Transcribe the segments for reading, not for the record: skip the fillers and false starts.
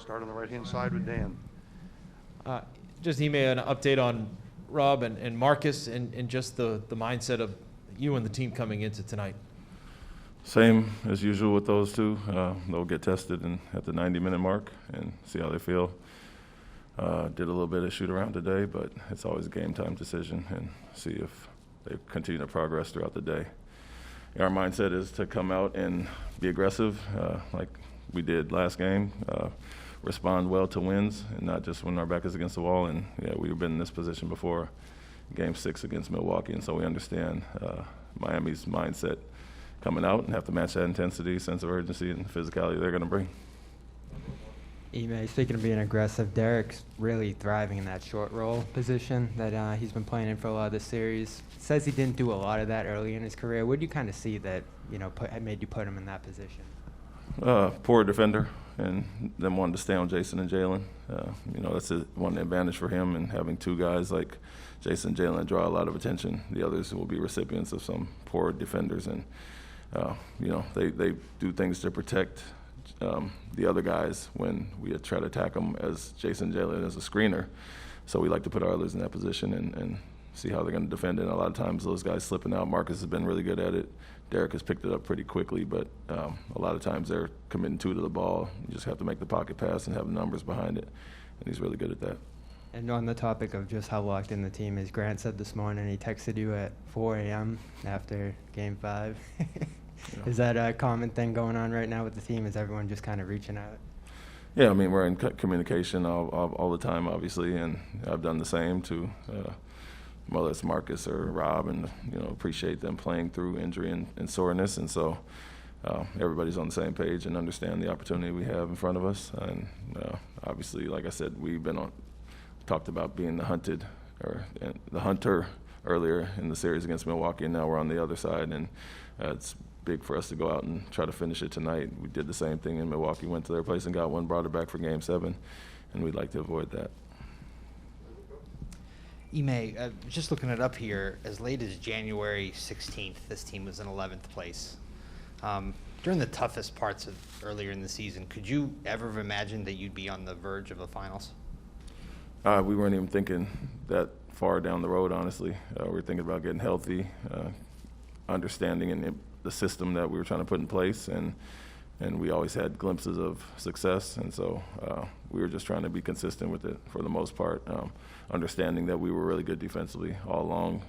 Start on the right-hand side with Dan. Just email an update on Rob and Marcus and just the mindset of you and the team coming into tonight. Same as usual with those two. They'll get tested at the 90-minute mark and see how they feel. Did a little bit of shoot-around today, but it's always a game-time decision and see if they continue to progress throughout the day. Our mindset is to come out and be aggressive like we did last game, respond well to wins, and not just when our back is against the wall. And we've been in this position before, Game 6 against Milwaukee, and so we understand Miami's mindset coming out and have to match that intensity, sense of urgency, and physicality they're going to bring. Ime, speaking of being aggressive, Derrick's really thriving in that short roll position that he's been playing in for a lot of this series. Says he didn't do a lot of that early in his career. What do you kind of see that made you put him in that position? Poor defender, and them wanting to stay on Jayson and Jaylen. That's one advantage for him, and having two guys like Jayson and Jaylen draw a lot of attention. The others will be recipients of some poor defenders, and they do things to protect the other guys when we try to attack them as Jayson and Jaylen as a screener. So we like to put our others in that position and see how they're going to defend it. And a lot of times those guys slipping out. Marcus has been really good at it. Derrick has picked it up pretty quickly, but a lot of times they're committing two to the ball. You just have to make the pocket pass and have numbers behind it, and he's really good at that. And on the topic of just how locked in the team is, Grant said this morning he texted you at 4 a.m. after Game 5. Is that a common thing going on right now with the team? Is everyone just kind of reaching out? Yeah, I mean, we're in communication all the time, obviously, and I've done the same to whether it's Marcus or Rob, and appreciate them playing through injury and soreness, and so everybody's on the same page and understand the opportunity we have in front of us. And obviously, like I said, we've been talked about being the hunter earlier in the series against Milwaukee, and now we're on the other side, and it's big for us to go out and try to finish it tonight. We did the same thing in Milwaukee, went to their place and got one, brought it back for Game 7, and we'd like to avoid that. Ime, just looking it up here, as late as January 16th, this team was in 11th place. During the toughest parts of earlier in the season, could you ever have imagined that you'd be on the verge of the finals? We weren't even thinking that far down the road, honestly. We were thinking about getting healthy, understanding and the system that we were trying to put in place, and we always had glimpses of success, and so we were just trying to be consistent with it for the most part, understanding that we were really good defensively all along,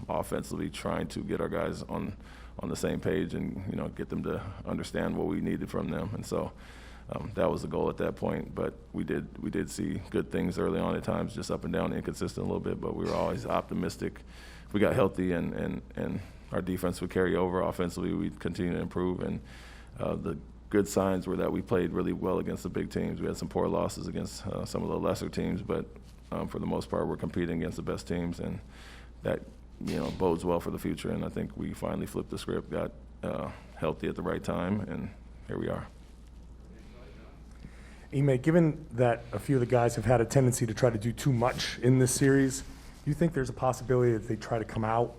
offensively trying to get our guys on the same page and get them to understand what we needed from them, and so that was the goal at that point. But we did see good things early on at times, just up and down, inconsistent a little bit, but we were always optimistic. If we got healthy and our defense would carry over, offensively we'd continue to improve, and the good signs were that we played really well against the big teams. We had some poor losses against some of the lesser teams, but for the most part we're competing against the best teams, and that bodes well for the future. And I think we finally flipped the script, got healthy at the right time, and here we are. Ime, given that a few of the guys have had a tendency to try to do too much in this series, do you think there's a possibility that they try to come out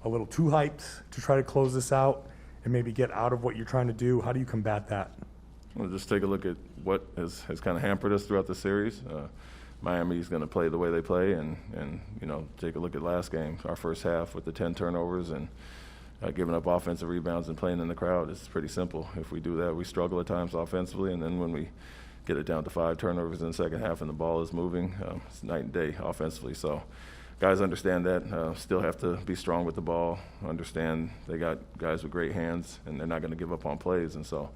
a little too hyped to try to close this out and maybe get out of what you're trying to do? How do you combat that? Well, just take a look at what has kind of hampered us throughout the series. Miami's going to play the way they play, and take a look at last game, our first half with the 10 turnovers and giving up offensive rebounds and playing in the crowd. It's pretty simple. If we do that, we struggle at times offensively, and then when we get it down to 5 turnovers in the second half and the ball is moving, it's night and day offensively. So guys understand that, still have to be strong with the ball, understand they got guys with great hands, and they're not going to give up on plays. And so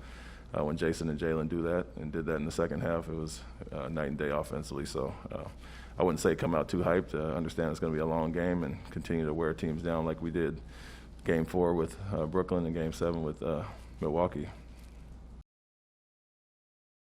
when Jayson and Jaylen do that and did that in the second half, it was night and day offensively. So I wouldn't say come out too hyped. Understand it's going to be a long game and continue to wear teams down like we did Game 4 with Brooklyn and Game 7 with Milwaukee.